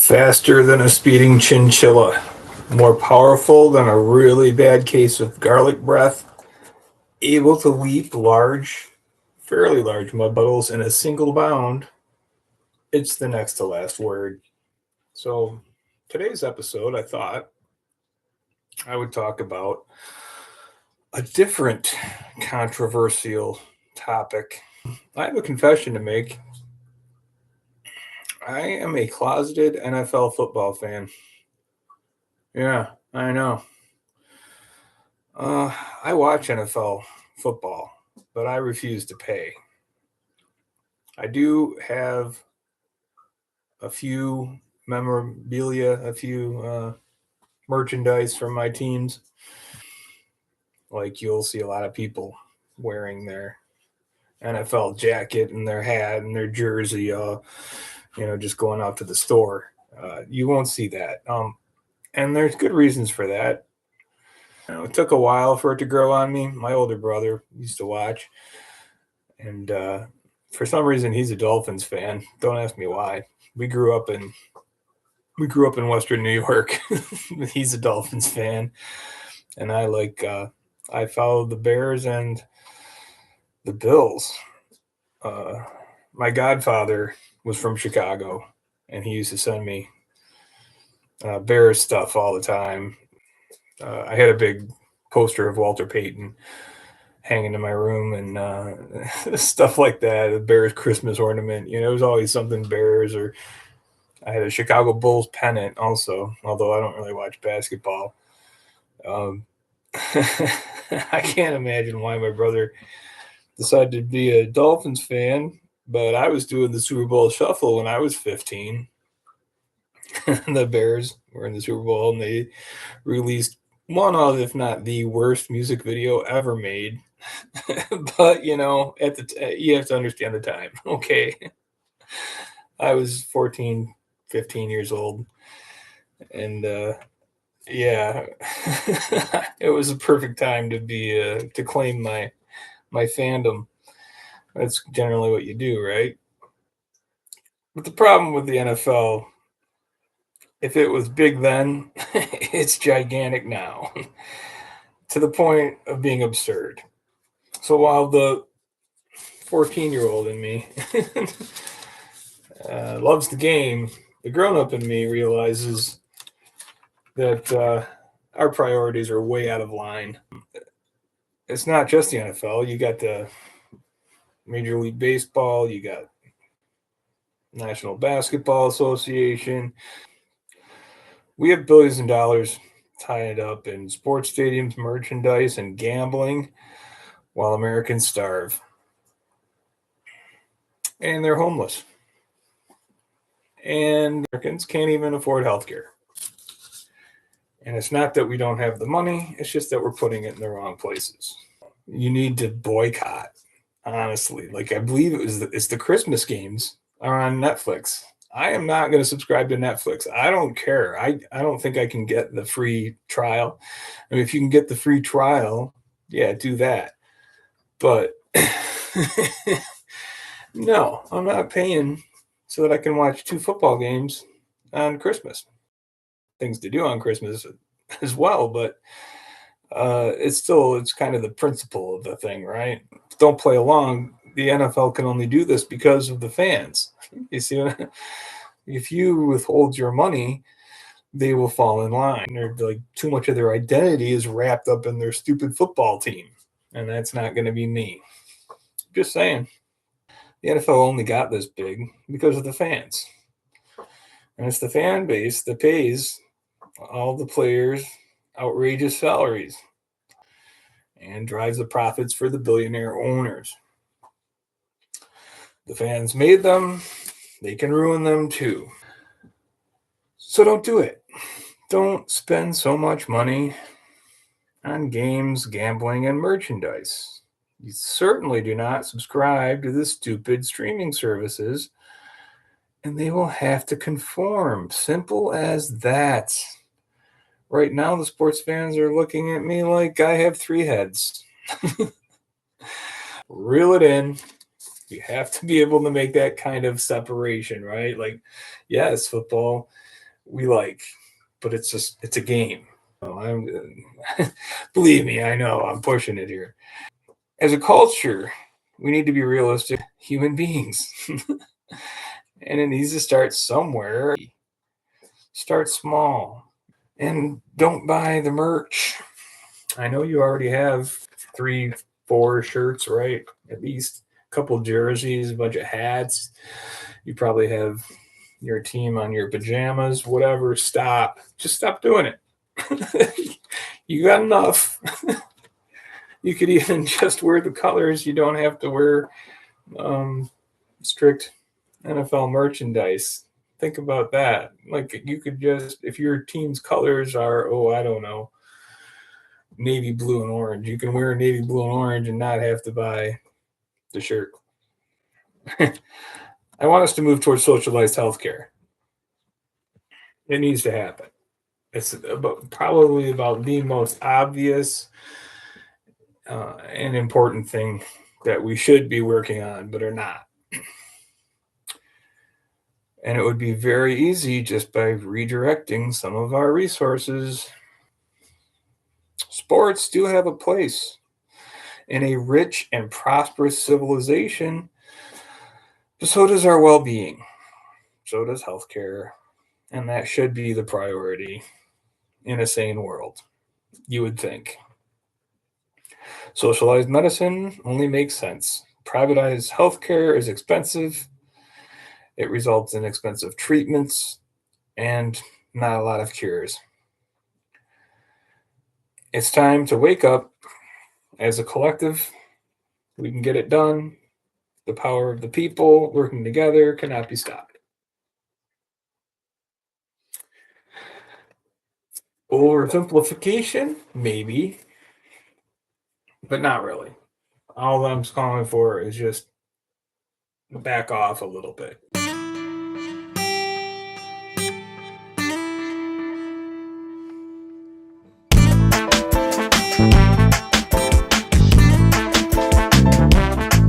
Faster than a speeding chinchilla, more powerful than a really bad case of garlic breath, able to leap fairly large mud puddles in a single bound. It's the next to last word. So, today's episode, I thought I would talk about a different controversial topic. I have a confession to make. I am a closeted NFL football fan. Yeah, I know. I watch NFL football, but I refuse to pay. I do have a few memorabilia, a few merchandise from my teams. Like you'll see a lot of people wearing their NFL jacket and their hat and their jersey, just going out to the store. You won't see that. And there's good reasons for that. It took a while for it to grow on me. My older brother used to watch, and for some reason he's a Dolphins fan. Don't ask me why. We grew up in Western New York. He's a Dolphins fan, and I followed the Bears and the Bills. My godfather was from Chicago, and he used to send me Bears stuff all the time. I had a big poster of Walter Payton hanging in my room and stuff like that. The Bears Christmas ornament, it was always something Bears. Or I had a Chicago Bulls pennant also, although I don't really watch basketball. I can't imagine why my brother decided to be a Dolphins fan, but I was doing the Super Bowl shuffle when I was 15. The Bears were in the Super Bowl, and they released one of, if not the worst music video ever made. But you have to understand the time. Okay, I was 14, 15 years old, and yeah, it was a perfect time to claim my fandom. That's generally what you do, right? But the problem with the NFL, if it was big then, it's gigantic now, to the point of being absurd. So while the 14-year-old in me loves the game, the grown-up in me realizes that our priorities are way out of line. It's not just the NFL. You got the Major League Baseball, you got National Basketball Association. We have billions of dollars tied up in sports stadiums, merchandise, and gambling, while Americans starve. And they're homeless. And Americans can't even afford health care. And it's not that we don't have the money, it's just that we're putting it in the wrong places. You need to boycott, honestly. Like, I believe it's the Christmas games are on Netflix. I am not going to subscribe to Netflix. I don't care. I don't think I can get the free trial. I mean, if you can get the free trial, yeah, do that. But no, I'm not paying so that I can watch 2 football games on Christmas. Things to do on Christmas as well, but it's kind of the principle of the thing, right? Don't play along. The NFL can only do this because of the fans. You see, if you withhold your money, they will fall in line. They're like, too much of their identity is wrapped up in their stupid football team, and that's not going to be me. Just saying. The NFL only got this big because of the fans. And it's the fan base that pays all the players outrageous salaries and drives the profits for the billionaire owners. The fans made them, they can ruin them too. So don't do it. Don't spend so much money on games, gambling, and merchandise. You certainly do not subscribe to the stupid streaming services, and they will have to conform. Simple as that. Right now, the sports fans are looking at me like I have 3 heads. Reel it in. You have to be able to make that kind of separation, right? Like, yes, football we like, but it's a game. I'm believe me, I know I'm pushing it here. As a culture, we need to be realistic human beings. And it needs to start somewhere. Start small and don't buy the merch. I know you already have 3, 4 shirts, right? At least a couple jerseys, a bunch of hats. You probably have your team on your pajamas, whatever. Stop. Just stop doing it. You got enough. You could even just wear the colors. You don't have to wear strict NFL merchandise. Think about that. Like you could just, if your team's colors are, I don't know, navy blue and orange, you can wear navy blue and orange and not have to buy the shirt. I want us to move towards socialized healthcare. It needs to happen. It's probably about the most obvious and important thing that we should be working on, but are not. And it would be very easy just by redirecting some of our resources. Sports do have a place in a rich and prosperous civilization, but so does our well being. So does healthcare. And that should be the priority in a sane world, you would think. Socialized medicine only makes sense. Privatized healthcare is expensive. It results in expensive treatments and not a lot of cures. It's time to wake up as a collective. We can get it done. The power of the people working together cannot be stopped. Oversimplification? Maybe, but not really. All I'm calling for is just back off a little bit.